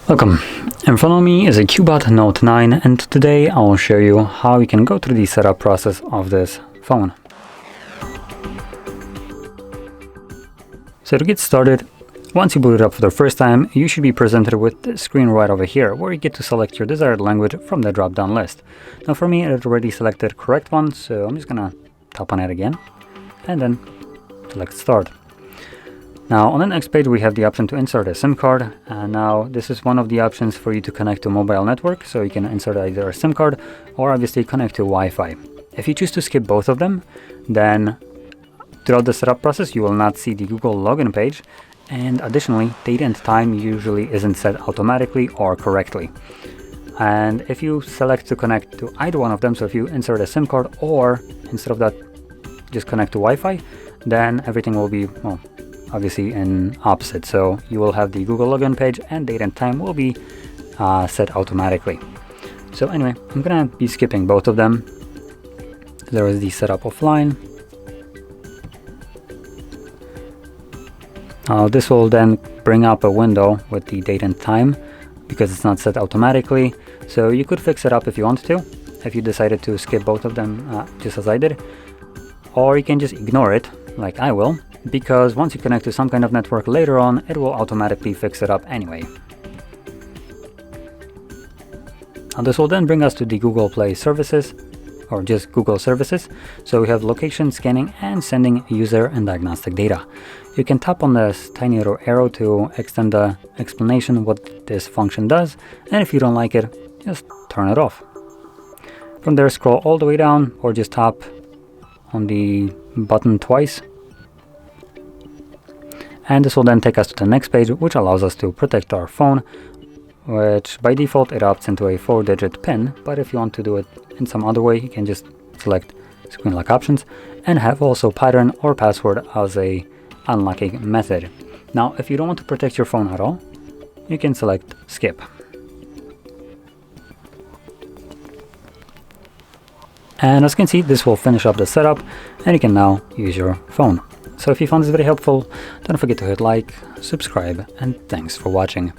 Welcome. In front of me is a CUBOT Note 9, and today I will show you how you can go through the setup process of this phone. So to get started, once you boot it up for the first time, you should be presented with this screen right over here, where you get to select your desired language from the drop-down list. Now for me, it already selected correct one, so I'm just gonna tap on it again, and then select Start. Now on the next page we have the option to insert a SIM card, and now this is one of the options for you to connect to a mobile network, so you can insert either a SIM card or obviously connect to Wi-Fi. If you choose to skip both of them, then throughout the setup process you will not see the Google login page, and additionally date and time usually isn't set automatically or correctly. And if you select to connect to either one of them, so if you insert a SIM card or instead of that just connect to Wi-Fi, then everything will be, well, obviously in opposite, so you will have the Google login page and date and time will be set automatically. So anyway, I'm gonna be skipping both of them. There is the setup offline. This will then bring up a window with the date and time because it's not set automatically, so you could fix it up if you want to, if you decided to skip both of them just as I did, or you can just ignore it like I will, because once you connect to some kind of network later on, it will automatically fix it up anyway. Now this will then bring us to the Google Play services, or just Google services. So we have location, scanning, and sending user and diagnostic data. You can tap on this tiny little arrow to extend the explanation what this function does, and if you don't like it, just turn it off. From there, scroll all the way down, or just tap on the button twice. And this will then take us to the next page, which allows us to protect our phone, which by default it opts into a 4-digit PIN, but if you want to do it in some other way, you can just select screen lock options and have also pattern or password as a unlocking method. Now if you don't want to protect your phone at all, you can select skip. And as you can see, this will finish up the setup and you can now use your phone. So if you found this very helpful, don't forget to hit like, subscribe, and thanks for watching.